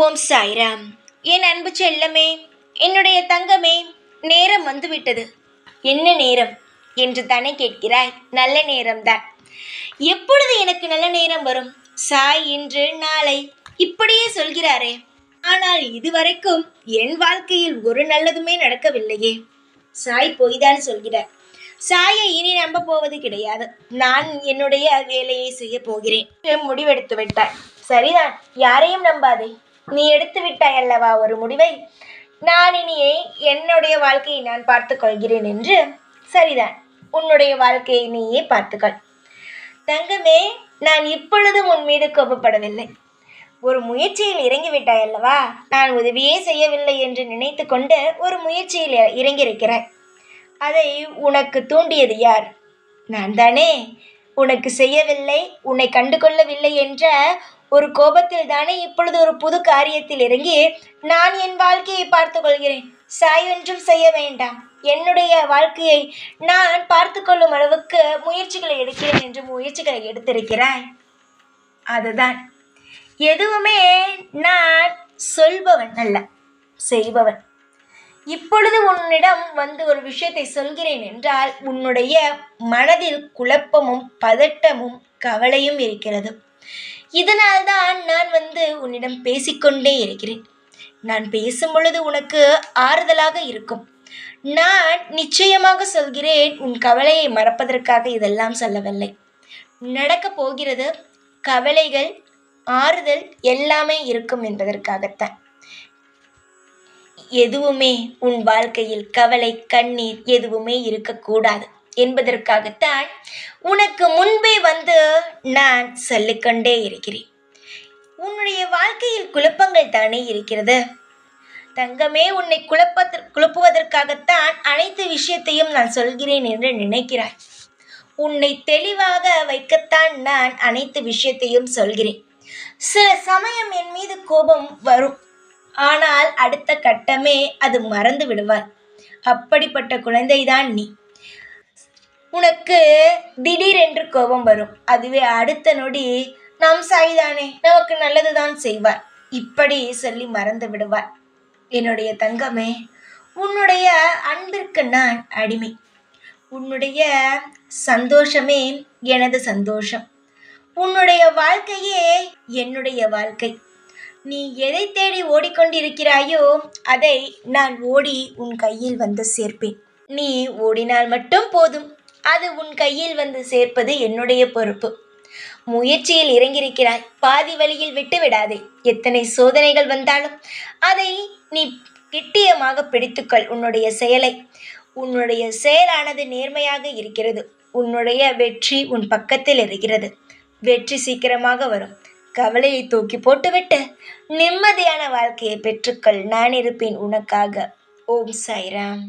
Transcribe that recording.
ஓம் சாய்ராம். என் அன்பு செல்லமே, என்னுடைய தங்கமே, நேரம் வந்துவிட்டது. என்ன நேரம் என்று தானே கேட்கிறாய்? நல்ல நேரம்தான். எப்பொழுது எனக்கு நல்ல நேரம் வரும்? சாய் இன்று நாளை இப்படியே சொல்கிறாரே, ஆனால் இதுவரைக்கும் என் வாழ்க்கையில் ஒரு நல்லதுமே நடக்கவில்லையே. சாய் பொய்தான் சொல்கிறார். சாயை இனி நம்ப போவது கிடையாது. நான் என்னுடைய வேலையை செய்ய போகிறேன் முடிவெடுத்து விட்டார். சரிதான், யாரையும் நம்பாதே. நீ எடுத்து விட்டாய் அல்லவா ஒரு முடிவை. நான் இனியே என்னுடைய வாழ்க்கையை நான் பார்த்துக் கொள்கிறேன் என்று. சரிதான், உன்னுடைய வாழ்க்கையை நீயே பார்த்துக்கொள். தங்கமே, நான் இப்பொழுதும் உன் மீது கோபப்படவில்லை. ஒரு முயற்சியில் இறங்கிவிட்டாய் அல்லவா. நான் உதவியே செய்யவில்லை என்று நினைத்து கொண்டு ஒரு முயற்சியில் இறங்கியிருக்கிறாய். அதை உனக்கு தூண்டியது யார்? நான் தானே. உனக்கு செய்யவில்லை, உன்னை கண்டு கொள்ளவில்லை என்ற ஒரு கோபத்தில் தானே இப்பொழுது ஒரு புது காரியத்தில் இறங்கி நான் என் வாழ்க்கையை பார்த்து கொள்கிறேன், சாய் ஒன்றும் செய்ய வேண்டாம், என்னுடைய வாழ்க்கையை நான் பார்த்து கொள்ளும் அளவுக்கு முயற்சிகளை எடுக்கிறேன் என்று முயற்சிகளை எடுத்திருக்கிறாய். அதுதான். எதுவுமே நான் சொல்பவன் அல்ல, செய்பவன். இப்பொழுது உன்னிடம் வந்து ஒரு விஷயத்தை சொல்கிறேன் என்றால் உன்னுடைய மனதில் குழப்பமும் பதட்டமும் கவலையும் இருக்கிறது. இதனால்தான் நான் உன்னிடம் பேசிக்கொண்டே இருக்கிறேன். நான் பேசும் பொழுது உனக்கு ஆறுதலாக இருக்கும். நான் நிச்சயமாக சொல்கிறேன், உன் கவலையை மறப்பதற்காக இதெல்லாம் சொல்லவில்லை. நடக்கப் போகிறது, கவலைகள், ஆறுதல் எல்லாமே இருக்கும் என்பதற்காகத்தான். எதுவுமே உன் வாழ்க்கையில் கவலை, கண்ணீர் எதுவுமே இருக்கக்கூடாது என்பதற்காகத்தான் உனக்கு முன்பே நான் சொல்லிக்கொண்டே இருக்கிறேன். உன்னுடைய வாழ்க்கையில் குழப்பங்கள் தானே இருக்கிறது தங்கமே. உன்னை குழப்புவதற்காகத்தான் அனைத்து விஷயத்தையும் நான் சொல்கிறேன் என்று நினைக்கிறாய். உன்னை தெளிவாக வைக்கத்தான் நான் அனைத்து விஷயத்தையும் சொல்கிறேன். சில சமயம் என் மீது கோபம் வரும், ஆனால் அடுத்த கட்டமே அது மறந்து விடுவார். அப்படிப்பட்ட குழந்தைதான் நீ. உனக்கு திடீரென்று கோபம் வரும், அதுவே அடுத்த நொடி நாம் சாய்தானே, நமக்கு நல்லதுதான் செய்வார், இப்படி சொல்லி மறந்து விடுவார். என்னுடைய தங்கமே, உன்னுடைய அன்பிற்கு நான் அடிமை. உன்னுடைய சந்தோஷமே எனது சந்தோஷம். உன்னுடைய வாழ்க்கையே என்னுடைய வாழ்க்கை. நீ எதை தேடி ஓடிக்கொண்டிருக்கிறாயோ அதை நான் ஓடி உன் கையில் சேர்ப்பேன். நீ ஓடினால் மட்டும் போதும், அது உன் கையில் சேர்ப்பது என்னுடைய பொறுப்பு. முயற்சியில் இறங்கியிருக்கிறாய், பாதி வழியில் விட்டு விடாதே. எத்தனை சோதனைகள் வந்தாலும் அதை நீ கெட்டியமாக பிடித்துக்கொள். உன்னுடைய செயலை, உன்னுடைய செயலானது நேர்மையாக இருக்கிறது. உன்னுடைய வெற்றி உன் பக்கத்தில் இருக்கிறது. வெற்றி சீக்கிரமாக வரும். கவலையை தூக்கி போட்டுவிட்டு நிம்மதியான வாழ்க்கையை பெற்றுக்கொள். நான் இருப்பேன் உனக்காக. ஓம் சாய்ராம்.